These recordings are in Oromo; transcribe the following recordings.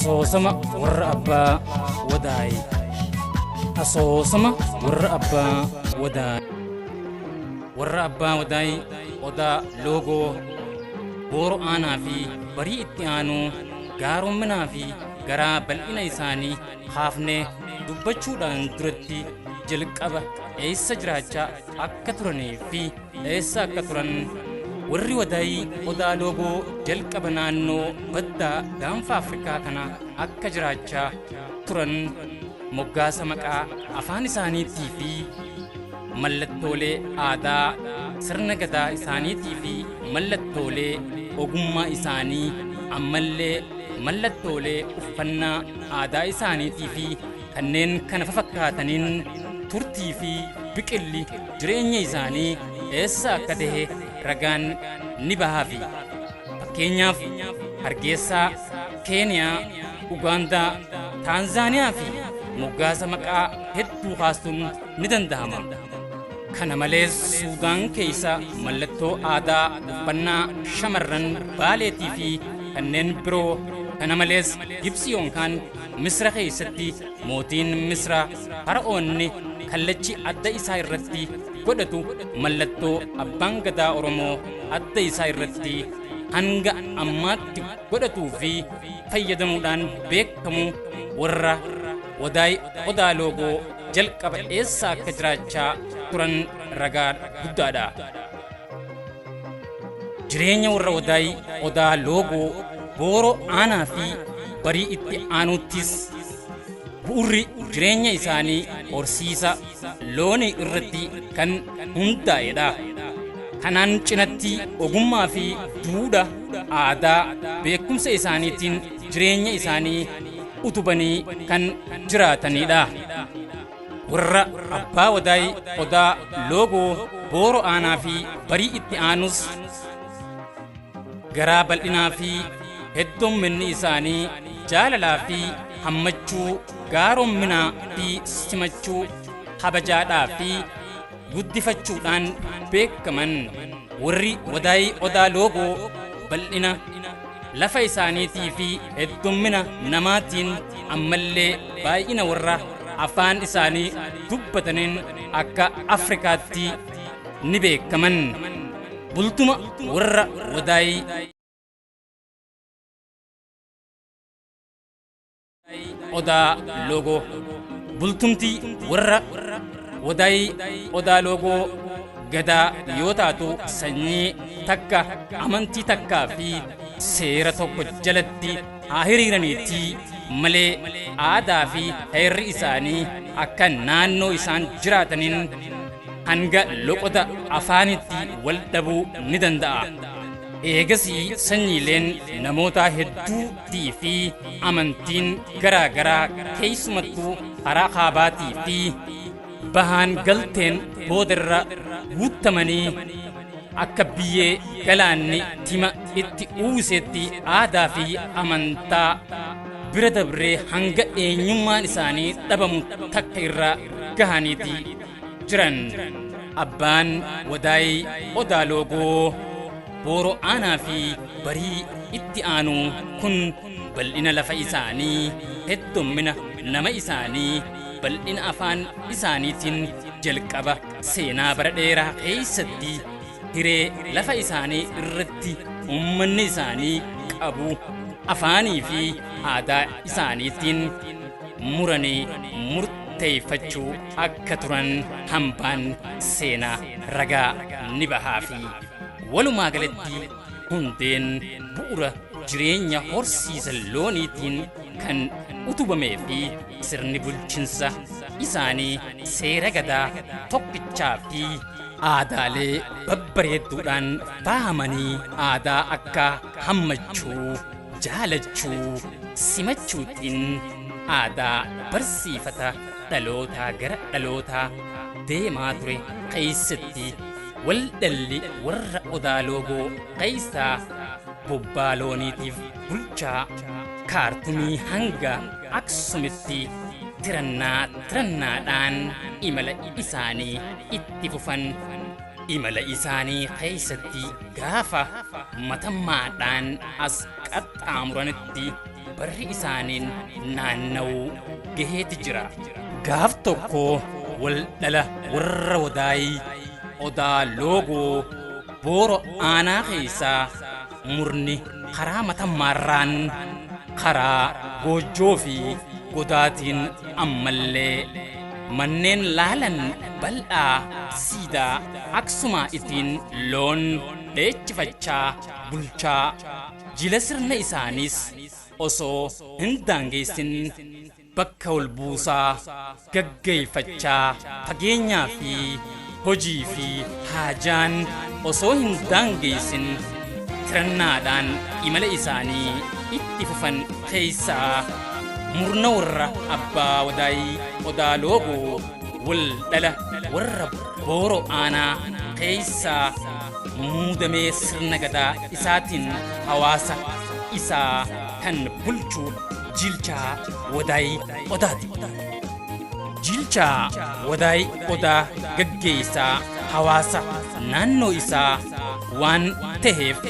Asoosama warra abbaa wadaay. Asoosama warra abbaa wadaay. Warra abbaa wadaay odaa loogoo booro aanaa fi barii itti aanuu gaaromminaa fi garaa bal'ina isaanii haafnee dubbachuudhaan duratti jalqaba eessa jiraachaa akka turanii fi eessa akka turan warri wadaay odaa loogoo jalqaba naannoo baddaa gaanfa Afrikaa kana akka jiraachaa turan moggaasa maqaa afaan isaaniitii fi mallattoolee aadaa sirna gadaa isaaniitii fi mallattoolee ogummaa isaanii ammallee mallattoolee uffannaa aadaa isaaniitii fi kanneen kana fakkaataniin turtii fi biqilli jireenya isaanii eessa akka ta'e ragaan ni bahaa fi fakkeenyaaf Hargeysaa, Keeniyaa, Ugaandaa, Taanzaaniyaa fi moggaasa maqaa hedduu kaasuun ni danda'ama. Kana malees Suudaan keessa mallattoo aadaa uffannaa shamarran baaleetii fi kanneen biroo. Kana malees Gibsi yookaan Misra keessatti mootiin Misra Fara'oonni kallachi adda isaa irratti godhatu mallattoo abbaan gadaa Oromoo adda isaa irratti hanga ammaatti godhatuu fi fayyadamuudhaan beekamu warra wadaay odaa loogoo jalqaba eessa akka jiraachaa turan ragaa guddaadha. Jireenya warra wadaay odaa loogoo booroo aanaa fi barii itti aanuttis bu'urri jireenya isaanii horsiisa loonii irratti kan hundaa'edha. Kanaan cinatti ogummaa fi duudhaa aadaa beekumsa isaaniitiin jireenya isaanii utubanii kan jiraatanidha. Warra abbaa wadaay odaa loogoo booroo aanaa fi barii itti aanus garaa bal'inaa fi heddumminni isaanii jaalalaa fi hammachuu gaaromminaa fi simachuu habajaadhaa fi guddifachuudhaan beekaman. Warri wadaay odaa loogoo bal'ina lafa isaaniitii fi heddummina namaatiin ammallee baay'ina warra afaan isaanii dubbataniin akka Afrikaatti ni beekaman. Bultuma warra wadaay odaa loogoo. Bultumti warra wadaay odaa loogoo gadaa yoo taatu sanyii takka amantii takkaa fi seera tokko jalatti haa hiriiraniitii malee aadaa fi heerri isaanii akka naannoo isaan jiraataniin hanga loqota afaanitti wal dhabuu ni danda'a. Eegasii sanyiileen namoota hedduutii fi amantiin garaa garaa keessumattuu karaa kaabaatii fi bahaan galteen boodarra guutamanii akka biyyee galaanni tima itti uwwisetti aadaa fi amantaa bira dabree hanga eenyummaan isaanii dhabamu takka irra gahaniiti jiran. Abbaan wadaay odaa loogoo booroo aanaa fi barii itti aanu kun bal'ina lafa isaanii, heddummina nama isaanii, bal'ina afaan isaaniitiin jalqaba seenaa bara dheeraa keessatti hiree lafa isaanii irratti uummanni isaanii qabu afaanii fi aadaa isaaniitiin muranii murteeffachuu akka turan hambaan seenaa ragaa ni bahaa fi walumaa galatti hundeen bu'ura jireenya horsiisa looniitiin kan utubamee fi sirni bulchinsa isaanii seera gadaa tokkichaa fi aadaalee babbareedduudhaan faayamanii aadaa akka hammachuu, jaalachuu, simachuutiin aadaa barsiifata dhalootaa gara dhalootaa deemaa ture keessatti waldalli warra odaa loogoo keessaa bobbaa looniitiif bulchaa kaartumii hanga Aksumitti tirannaadhaan imala isaanii itti fufan. Imala isaanii keessatti gaafa matammaadhaan as qaxxaamuranitti barri isaaniin naanna'uu gaheeti jira. Gaaf tokko wal dhala warra Wadaay Odaa Loogoo Booro aanaa keessaa murni karaa matammaarraan karaa goojjoo fi godaatiin ammallee manneen laalan bal'aa siidaa aksumaa ittiin loon dheechifachaa bulchaa jila sirna isaanis osoo hin daangeessin bakka ol buusaa gaggeeffachaa fageenyaa fi hojii fi haajaan osoo hin daangeessin tirannaadhaan imala isaanii itti fufan keessaa murna warra abbaa Wadaay Odaa Loogoo wal dhala warra Booro aanaa keessaa muudamee sirna gadaa isaatiin hawaasa isaa kan bulchu Jilchaa Wadaay Odaati. Jilchaa Wadaay Odaa gaggeessaa hawaasa naannoo isaa waan ta'eef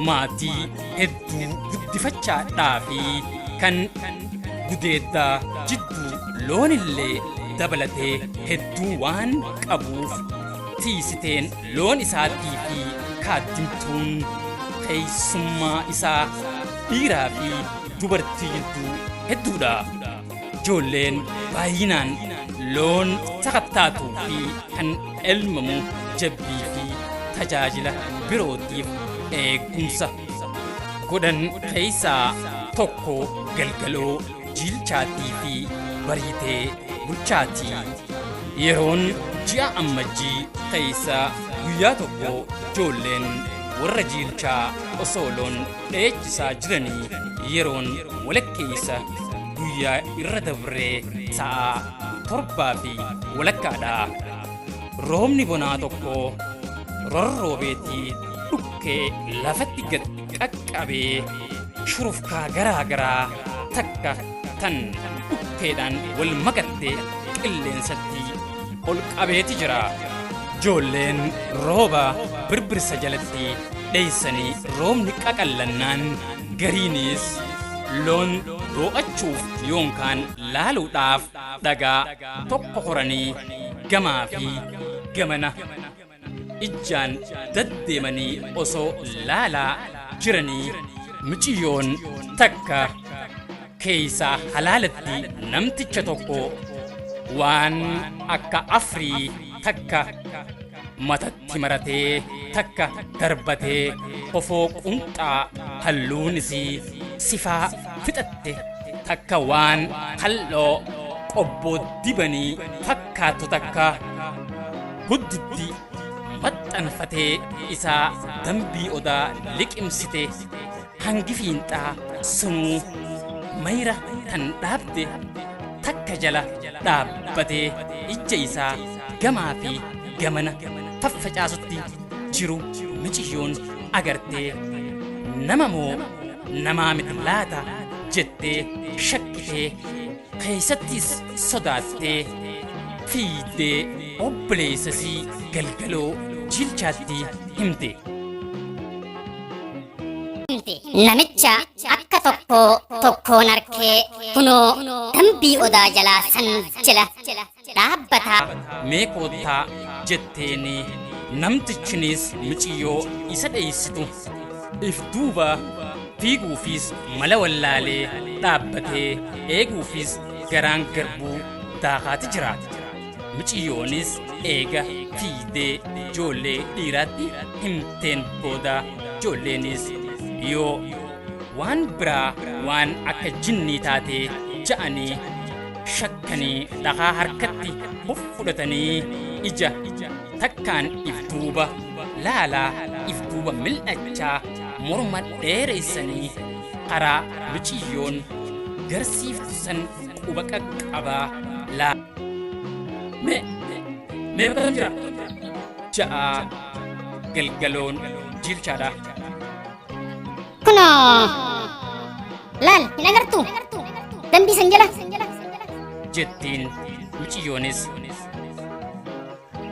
maatii hedduu guddifachaadhaa fi kan gudeeddaa jidduu loonillee dabalatee hedduu waan qabuuf tiisiteen loon isaatii fi kaaddimtuun keessummaa isaa dhiiraa fi dubartii jidduu hedduudha. Ijoolleen baay'inaan loon sakattaatuu fi kan elmamu jabbii fi tajaajila birootiif eegumsa godhan keessaa tokko galgaloo Jilchaatii fi bariitee bulchaatii. Yeroon ji'a ammajjii keessaa guyyaa tokko ijoolleen warra Jilchaa osoo loon dheechisaa jiranii yeroon walakkeessa guyyaa irra dabree sa'a 7:00 roobni bonaa tokko rorroobeetii dhukkee lafatti gad qaqqabee shurufkaa garaa garaa takka tan dhukkeedhaan wal makattee qilleensatti ol qabeeti jira. Ijoolleen rooba birbirsa jalatti dheessanii roobni qaqallannaan gariinis loon doo'achuuf yookaan laaluudhaaf dhagaa tokko horanii gamaa fi gamana ijjaan daddeemanii osoo laalaa jiranii muciyyoon takka keessaa halaalatti namticha tokko waan akka afrii takka matatti maratee takka darbatee ofoo qunxaa halluun isii sifaa fixatte takka waan halloo qobboo dibanii fakkaattu takka gudditti maxxanfatee isaa dambii odaa liqimsite hangi fiinxaa sunuu mayra tan dhaabde takka jala dhaabbatee ija isaa gamaa fi gamana faffacaasutti jiru muciyyoon agartee nama moo namaa miti laata jettee shakkitee keessattis sodaattee fiiddee obboleessasii galgaloo Jilchaatti himte. Namicha akka tokkoon arkee kunoo dambii odaa jalaa san jala dhaabbataa. Mee koottaa jetteeni namtichinis muciyyoo isa dheessitu if duuba fiiguufis mala wallaalee dhaabbatee eeguufis garaan garbuu daakaati jira. Muciyyoonis eega fiidee ijoollee dhiiraatti himteen booda ijoolleenis yoo waan biraa waan akka jinnii taatee ja'anii shakkanii dhagaa harkatti fudhatanii ija takkaan if duuba laalaa if duuba mil'achaa morma dheereessanii karaa muciyyoon garsiiftu san quba qaqqabaa laa. Mee bakka jira ja'a galgaloon Jilchaadha. Kunoo laal hin agartuu dambii san jala jettiin muciyyoonis.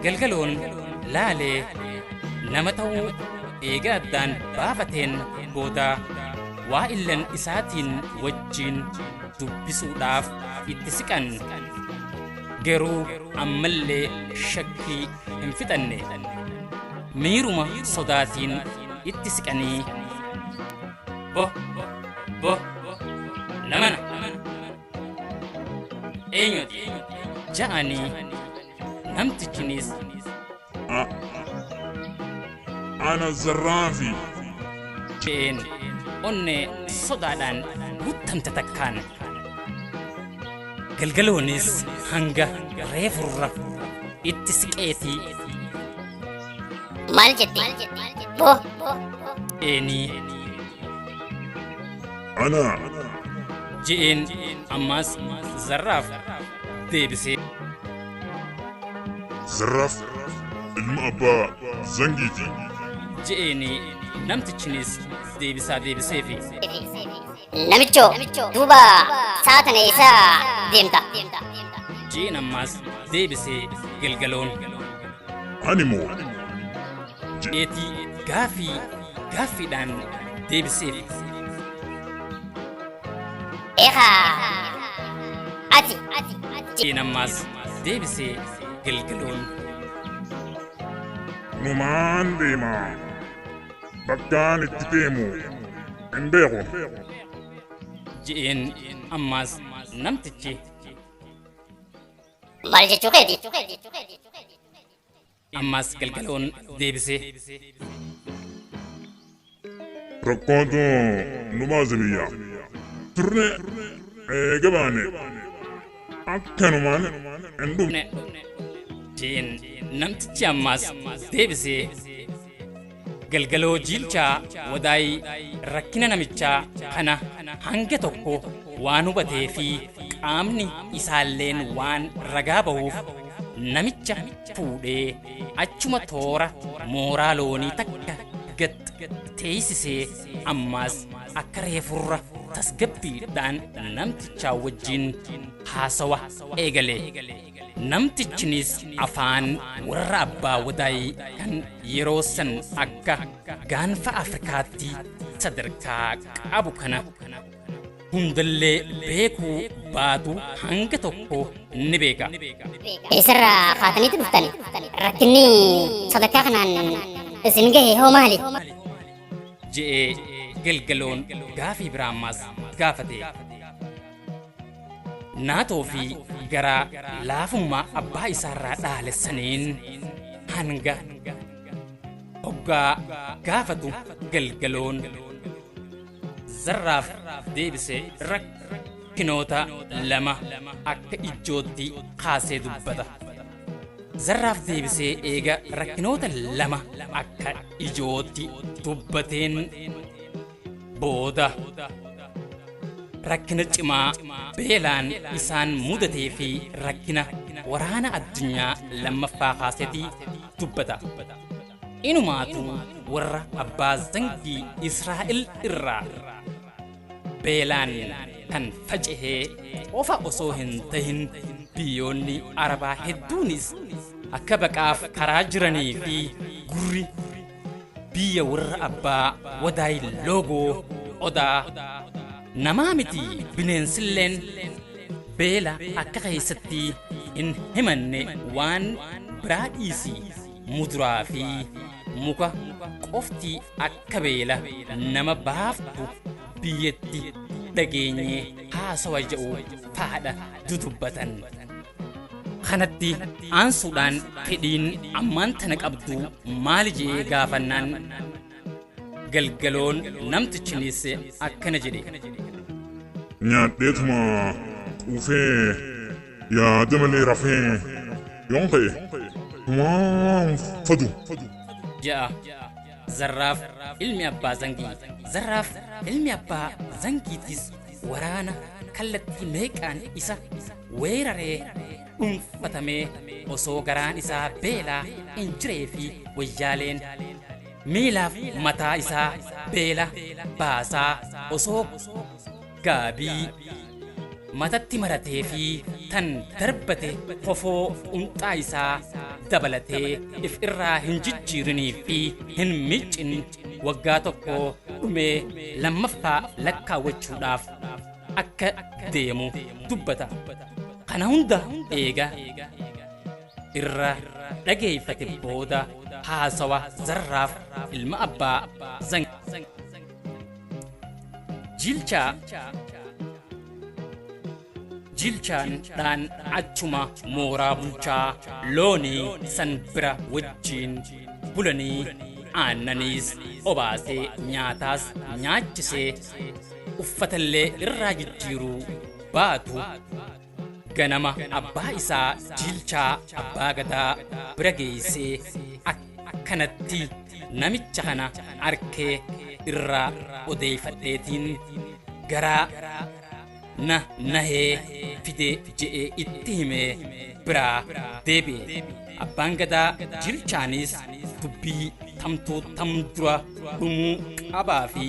Galgaloon laalee nama ta'uu eega addaan baafateen booda waa illan isaatiin wajjin dubbisuudhaaf itti siqan garuu ammallee shakkii hin fixanne miiruma sodaatiin itti siqanii bo namana eenyuti ja'anii namtichinis ana zarraafi jeen onne sodaadhaan guttamte takkaan galgaloonis hanga reefurra itti siqeetii maal jette bo eenii ana je'een ammaas zarraaf deebisee zarraaf ilma abbaa zangiiti je'eenii namtichinis deebiseefi namichoo duuba saatana isaa deemta je'een ammaas deebisee galgaloon animoo je'eetii gaaffiidhaan deebiseefi ati je'een ammaas deebisee galgaloon numaan deemaa bakkaan itti deemu hin beeku je'een ammaas namtichi maal jechuu keeti ammaas galgaloon deebisee rakkootu numaa zabiyyaa turne eegabaane akkanumaan hin dhumne je'een namtichi ammaas deebisee galgaloo jiilchaa wadaayii rakkina namichaa kana hanga tokko waan hubatee fi qaamni isaalleen waan ragaa bahuuf namicha fuudhee achuma toora mooraa loonii takka gad teessisee ammaas akka reefurra tasgabbiidhaan namtichaa wajjin haasawa eegale. Namtichinis afaan warra abbaa wadaayii kan yeroo san akka gaanfa Afrikaatti sadarkaa qabu kana hundallee beekuu baatu hanga tokko ni beeka. Eessarraa kaataniitu dhuftani rakkinni sadarkaa kanaan isin gahe hoo maali? Je'ee galgaloon gaafii biraa ammaas gaafate. Naatoo fi garaa laafummaa abbaa isaarraa dhaalessaniin hanga hoggaa gaafatu galgaloon zarraaf deebisee rakkinoota lama akka ijootti kaasee dubbata. Zarraaf deebisee eega rakkinoota lama akka ijootti dubbateen booda rakkina cimaa beelaan isaan mudatee fi rakkina waraana addunyaa lammaffaa kaasetii dubbata. Inumaatu warra abbaa zangii Israa'el irraa beelaan kan faca'ee qofa osoo hin tahin biyyoonni Arabaa hedduunis akka baqaaf karaa jiranii fi gurri biyya warra abbaa wadaayii loogoo odaa namaa miti bineensilleen beela akka keessatti hin himanne waan biraa dhiisi muduraa fi muka qofti akka beela nama baaftu biyyatti dhageenye haasawa jedhu faadha dudubbatan. Kanatti aansuudhaan fedhiin ammaan tana qabdu maali jedhee gaafannaan galgaloon namtichinis akkana jedhe. Nyaadheetuma quufee yaada malee rafee yoon ta'e waan fadu ja'a zarraaf ilmi abbaa zangii. Zarraaf ilmi abbaa zangiitis waraana kallattii meeqaan isa weeraree dhuunfatamee osoo garaan isaa beelaa hin jiree fi wayyaaleen miilaaf mataa isaa beela baasaa osoo gaabii matatti maratee fi tan darbate kofoo unxaa isaa dabalatee if irraa hin jijjiirinii fi hin miccin waggaa tokko dhumee lammaffaa lakkaawwachuudhaaf akka deemu dubbata. Kana hunda eega irra dhageeffate booda haasawa Zarraaf ilma abbaa Zangii jilchaan dhaan achuma mooraa bulchaa loonii san bira wajjiin bulanii aannaniis obaasee nyaataas nyaachisee uffatallee irraa jijjiiruu baatu ganama abbaa isaa jilchaa abbaa gadaa bira geessee akkanatti namicha kana arkee irraa odeeffadheetiin garaa nahee fide je'ee itti himee biraa deebi'e. Abbaan gadaa jilchaanis dubbii tamtuu tam dura dhumuu qabaa fi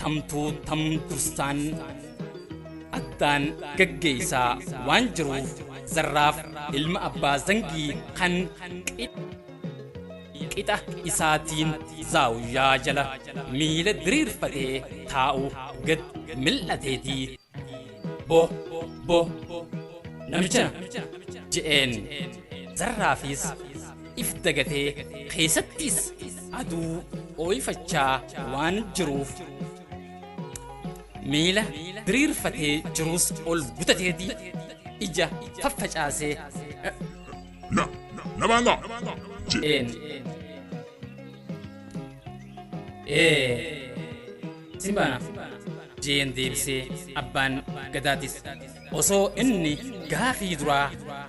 tamtuu tam dursaan addaan gaggeessaa waan jiruuf Zarraaf ilma abbaa Zangii kan qixa isaatiin zaawuyyaa jala miila diriirfatee taa'u gad mil'ateetii bo namicha je'een. Zarraafis if dagatee keessattis aduu ooyifachaa waan jiruuf miila diriirfatee jirus ol butateetii ija faffacaasee Nabanga je'een. Simbaana jeen deebisee abbaan gadaatis osoo inni gaafii duraa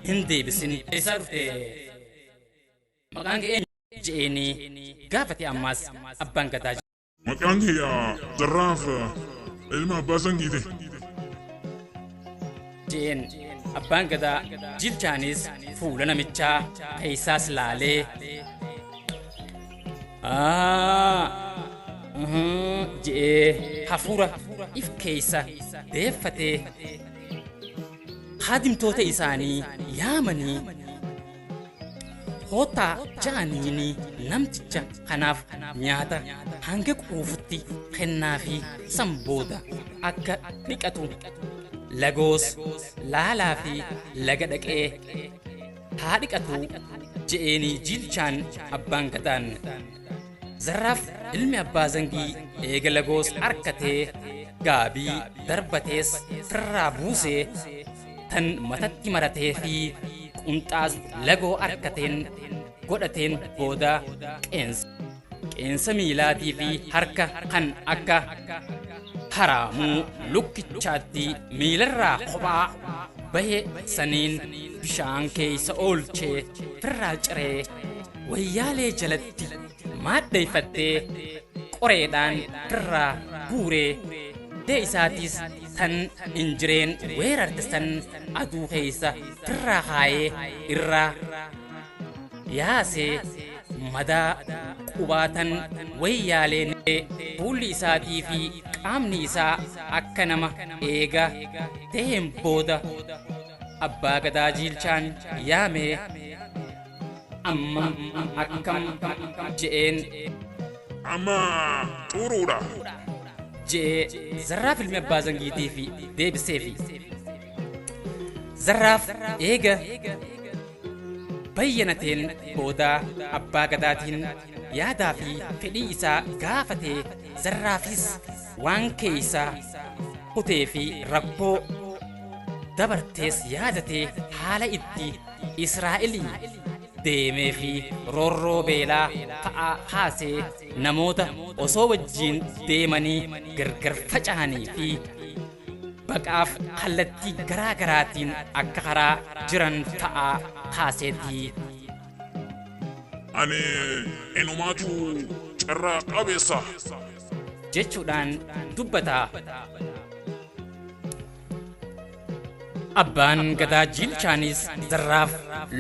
hin deebisin eessaa dhufte maqaan kee je'eenii gaafate. Ammaas abbaan gadaa maqaan kee Zarraaf ilma abbaa Zangiiti je'een. Abbaan gadaa jilchaanis fuula namichaa keessaas laalee je'ee hafuura if keessa deeffatee haadimtoota isaanii yaamanii hootaa ja'aniini namticha kanaaf nyaata hanga quufutti kennaa fi san booda akka dhiqatu lagoos laalaa fi laga dhaqee haa dhiqatu je'eenii jilchaan abbaan gadaan. Zarraaf ilmi abbaa Zangii eega lagoos harkatee gaabii darbatees firraa buusee tan matatti maratee fi qunxaas lagoo harkateen godhateen booda qeensa miilaatii fi harka kan akka haraamuu lukkichaatti miilarraa kophaa bahe saniin bishaan keessa oolchee firraa ciree wayyaalee jalatti maaddeeffattee qoreedhaan irraa guuree isaatis tan injireen weerarte san aduu keessa irraa kaayee irraa yaasee madaa qubaatan wayyaaleen fuulli isaatii fi qaamni isaa akka nama eega ta'een booda abbaa gadaa jilchaan yaamee amma akkam je'een. Amma xuruudha je'ee Zarraaf ilmi abbaa Zangiitii fi deebiseefi. Zarraaf eega bayyanateen booda abbaa gadaatiin yaadaa fi fedhii isaa gaafatee Zarraafis waan keeysaa kutee fi rakkoo dabartees yaadatee haala itti Israa'elii deemee fi roorroo beelaa fa'aa haasee namoota osoo wajjiin deemanii gargar faca'anii fi baqaaf kallattii garaa garaatiin akka karaa jiran fa'aa haaseetii. Ani enumaatu carraa qabeessa jechuudhaan dubbataa. Abbaan gadaa jilchaanis Zarraaf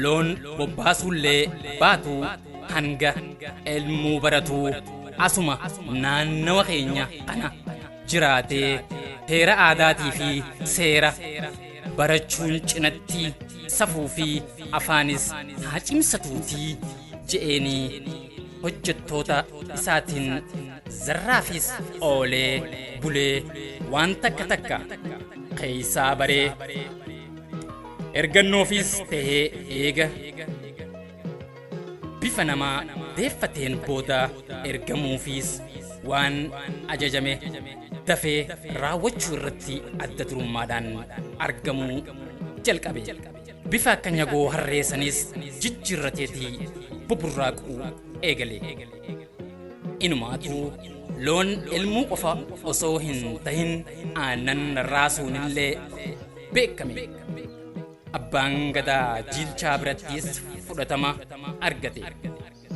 loon bobbaasuullee baatu hanga elmuu baratuu asuma naannawa keenya kana jiraatee heera aadaatii fi seera barachuun cinatti safuu fi afaanis haa cimsatuutii je'eenii hojjettoota isaatiin zarraafis oolee bulee waan takka takka keeysaa baree ergannoofis tahee eega bifa namaa deeffateen booda ergamuufis waan ajajame dafee raawwachuu irratti adda durummaadhaan argamuu jalqabe. Bifa akka nyagoo harreessanis jijjiirrateetii buburraaquu eegale. Inumaatuu loon ilmuu qofa osoo hin tahin aannan raasuun illee beekame. Abbaan gadaa jiilchaa birattis fudhatama argate.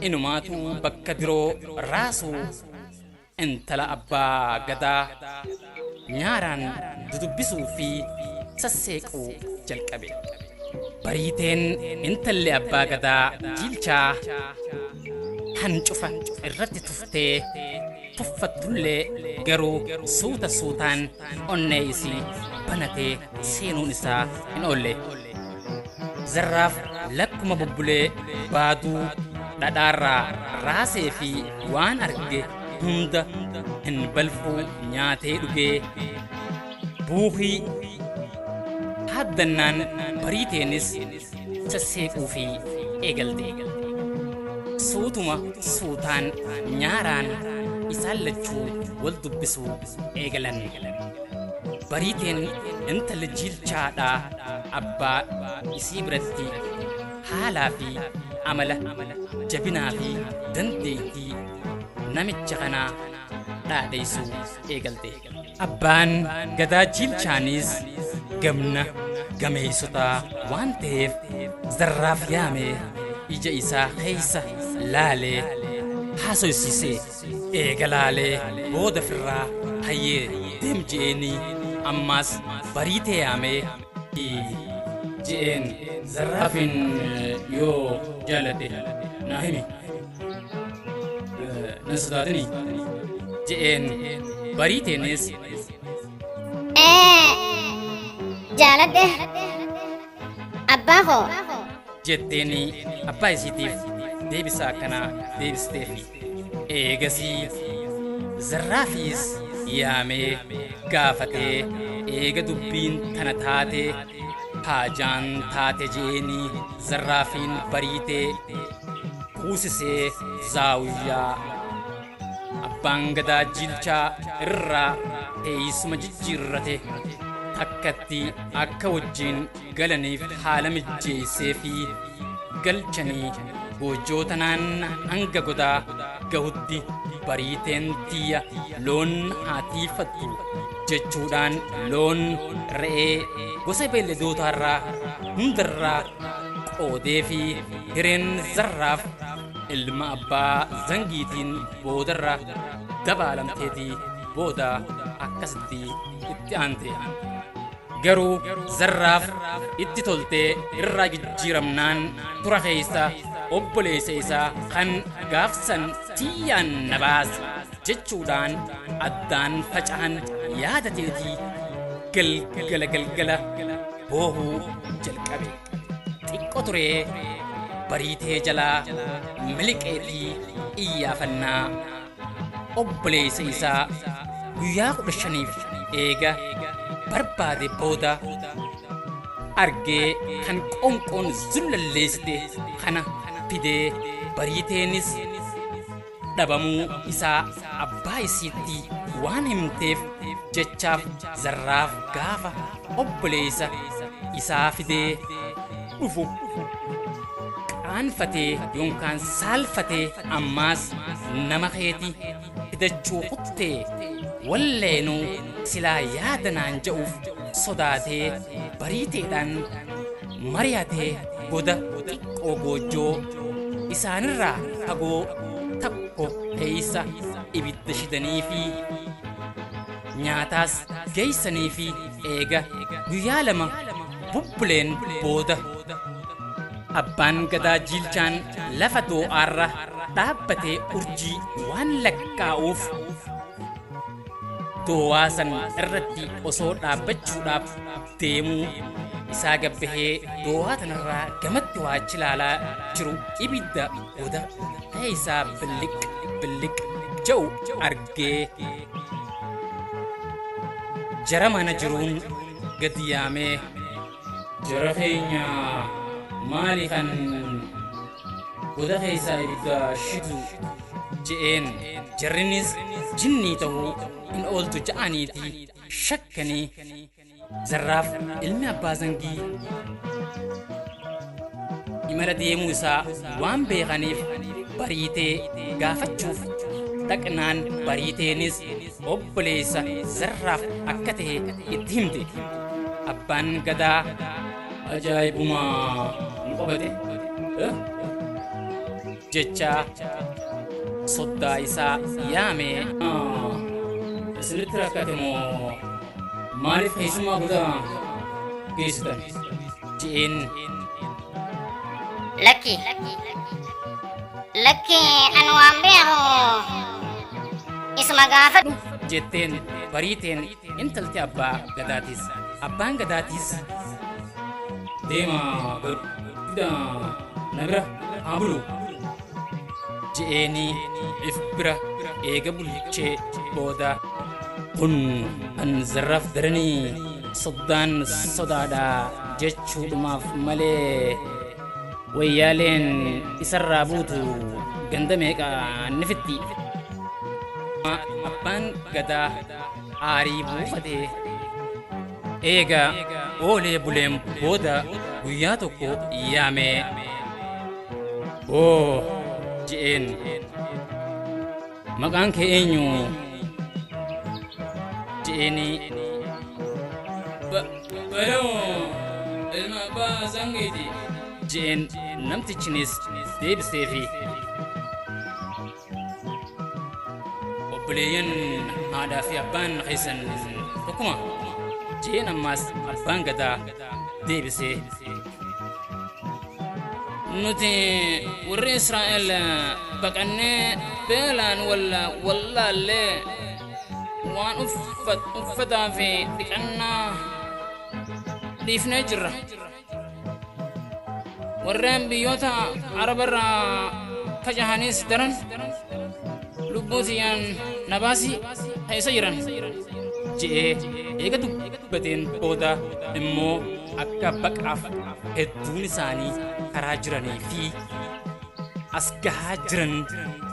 Inumaatuu bakka biroo raasuu intala abbaa gadaa nyaaraan dudubbisuu fi sasseequu jalqabe. Bariiteen intalli abbaa gadaa jiilchaa hancufa irratti tuftee tuffattullee garuu suuta suutaan onnee isii banatee seenuun isaa hin oolle. Zarraaf lakkuma bubbulee baaduu dhadhaarraa raasee fi waan arge hunda hin balfuu nyaatee dhugee buuhii haddannaan bariiteenis sasseequu fi eegalte. Suutuma suutaan nyaaraan isaan lachuu wal dubbisuu eegalan. Bariiteen intalli jiilchaadhaa abbaa isii biratti haalaa fi amala jabinaa fi dandeettii namicha kanaa dhaadheessuu eegalte. Abbaan gadaa jiilchaanis gamna gameessotaa waan ta'eef zarraaf yaamee ija isaa keessa laalee haasoysiisee eegalaalee booda firraa hayyee deem je'eenii ammaas bariitee yaamee je'een zarraafin yoo jaaladhe naa himi na sodaatini je'een bariiteenis jaaladhe abbaa koo jetteeni abbaa isiitiif deebisa akkanaa deebisteefi eegasii zarraafiis yaamee gaafatee eega dubbiin tana taate haajaan taate je'eenii zarraafiin bariitee kuusisee zaawiyyaa abbaan gadaa jiilchaa irraa teessuma jijjiirrate takkatti akka wajjiin galaniif haala mijjeessee fi galchanii goojjoo tanaan hanga godaa gahutti bariiteen tiyya loon haa tiifattu jechuudhaan loon re'ee gosa beelladootaarraa hundarraa qoodee fi hireen zarraaf ilma abbaa zangiitiin boodarra dabaalamteetii booda akkasitti itti aante. Garuu zarraaf itti toltee irraa jijjiiramnaan tura keessa obboleessa isaa kan gaafsan tiyyaan na baas jechuudhaan addaan faca'an yaadateetii galgala boohuu jalqabe. Xiqqoo turee bariitee jalaa miliqeetii iyyaafannaa obboleessa isaa guyyaa 15 eega barbaade booda argee kan qoonqoon zullalleessite kana fidee bariiteenis dhabamuu isaa abbaa isiitti waan himteef jechaaf zarraaf gaafa obboleessa isaa fidee dhufu qaanfatee yookaan saalfatee ammaas nama keeti fidachuu kuttee walleenuu silaa yaadanaan ja'uuf sodaatee bariiteedhaan mari'atee goda xiqqoo goojjoo isaanirraa fagoo takko keeysa ibidda shidanii fi nyaataas geeysanii fi eega guyyaa 2 bubbuleen booda abbaan gadaa jiilchaan lafa doo'aarra dhaabbatee urjii waan lakkaa'uuf doowaa san irratti osoo dhaabbachuudhaaf deemuu isaa gabbahee doowaa tanarraa gamatti waachi ilaalaa jiru ibidda goda keeysaa billiq jau argee jara mana jiruun gadi yaamee jara keenya maali kan goda keessaa ibidda shitu je'een jarrinis jinnii ta'uu hin ooltu ja'aniiti shakkanii Zarraaf ilmi abbaa zangii imala deemuu isaa waan beekaniif bariitee gaafachuuf dhaqnaan bariiteenis obboleessa Zarraaf akka ta'e itti himte. Abbaan gadaa ajaa'ibuma nu qabate jecha soddaa isaa yaamee isinitti rakkate moo maaliif keessumaa godaa geessitan je'een. Lakki anu waan beeku isuma gaafadhu jetteen bariiteen intalti abbaa gadaatis. Abbaan gadaatis deema gudda na bira haa bulu je'eenii if bira eega bulchee booda kun an Zarraaf daranii soddaan sodaadhaa jechuudhumaaf malee wayyaaleen isarraa buutu ganda meeqa ni fitti. Abbaan gadaa aarii buufatee eega oolee buleen booda guyyaa tokko yaamee oo je'een maqaan kee eenyu je'eenii baloo ilma abbaa zangiiti je'een. Namtichinis deebiseefi obboleeyyan haadhaa fi abbaan keessan tokkuma je'een. Ammaas abbaan gadaa deebisee nuti warri Israa'el baqannee beelaan wallaallee waan uffataa fi dhiqannaa dhiifnee jirra. Warreen biyyoota Arabarraa facahanis daran lubbuutiyaan nabaasii keessa jiran je'ee eega dubbateen booda immoo akka baqaaf hedduun isaanii karaa jiranii fi as gahaa jiran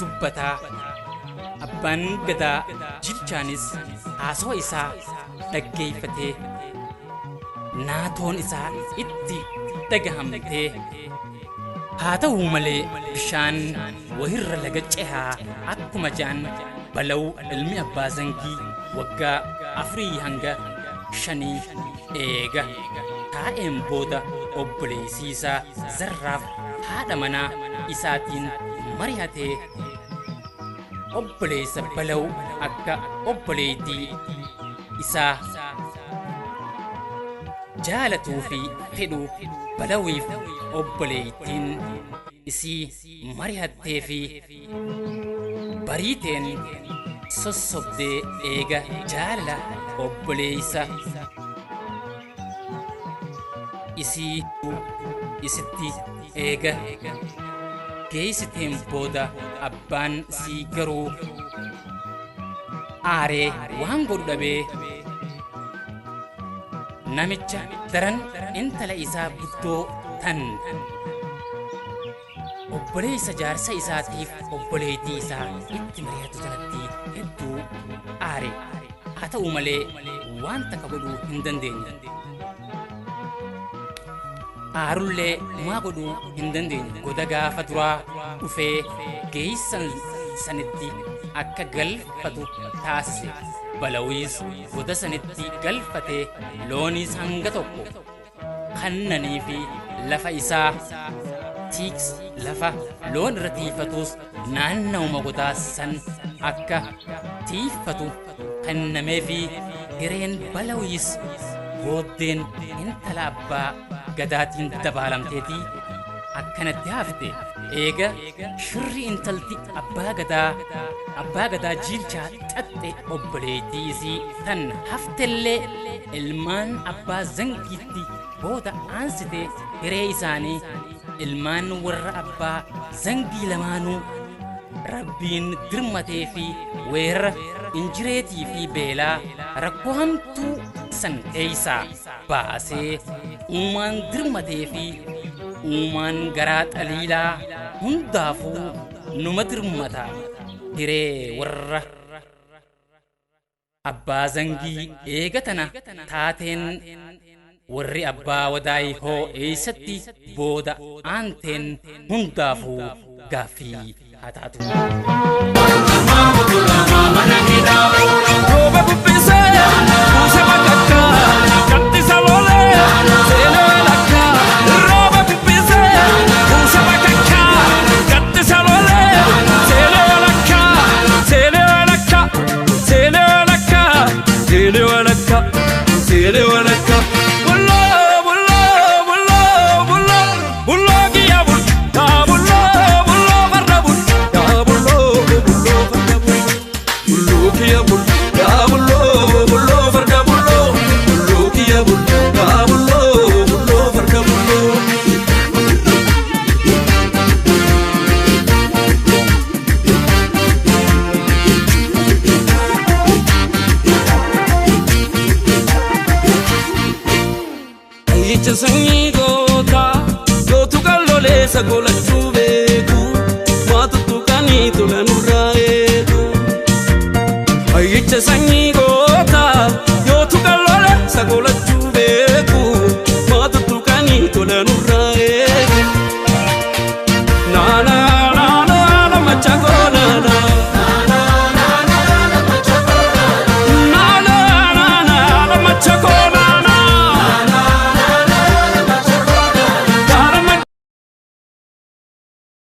dubbataa. Abbaan gadaa jilchaanis haasawa isaa dhaggeeffatee naatoon isaa itti dhagahamtee haa ta'uu malee bishaan wahirra laga cehaa akkuma jaan bala'uu ilmi abbaa zangii waggaa 4 hanga 5 eega taa'een booda obboleessiisaa Zarraaf haadha manaa isaatiin mari'atee obboleessa bala'uu akka obboleettii isaa jaalatuu fi fedhu bala'uuf obboleettiin isii mari'attee fi bariiteen sossobdee eega jaalala obboleessa isii isitti eega geessiteen booda abbaan sii garuu aaree waan godhu dhabee namicha daran intala isaa guddoo tan obboleessa jaarsa isaatiif obboleettii isaa itti mari'atu sanatti hedduu aare. Haa ta'u malee waan takka godhuu hin dandeenye. Aarullee maa godhuu hin dandeenye. Goda gaafa duraa dhufee geessan sanitti akka galfatu taasise. Bala'uus goda sanitti galfatee looniis hanga tokko kannanii fi lafa isaa tiiks lafa loon irra tiifatus naannawuma godaa san akka tiifatu kennamee fi hireen bala'uus booddeen intala abbaa gadaatiin dabaalamteetii akkanatti hafte. Eega shirri intalti abbaa gadaa jilchaa xaxxe obboleettii isii tan haftellee ilmaan abbaa zangiitti booda aansite hiree isaanii ilmaan warra abbaa zangii lamaanuu rabbiin dirmatee fi weerara injireetii fi beelaa rakkoo hamtuu san keeysaa baasee uumaan dirmatee fi uumaan garaa xaliilaa hundaafuu numa dirmata hiree warra abbaa zangii eegatana taateen warri abbaa wadaay hoo eessatti booda aanteen hundaafuu gaaffii haa taatu. Rooba bubbisee kuuse bakakkaa gaddisa loolee seenee lakkaa. Rooba bubbisee kuuse bakakkaa gaddisa loolee seenee lakkaa. Seenee lakkaa seenee lakkaa seenee lakkaa seenee lakkaa. Sanyi goota gootu kallolee sagola chubeeku maatu tukanii tola nurraa eegu. Ayyicha sanyi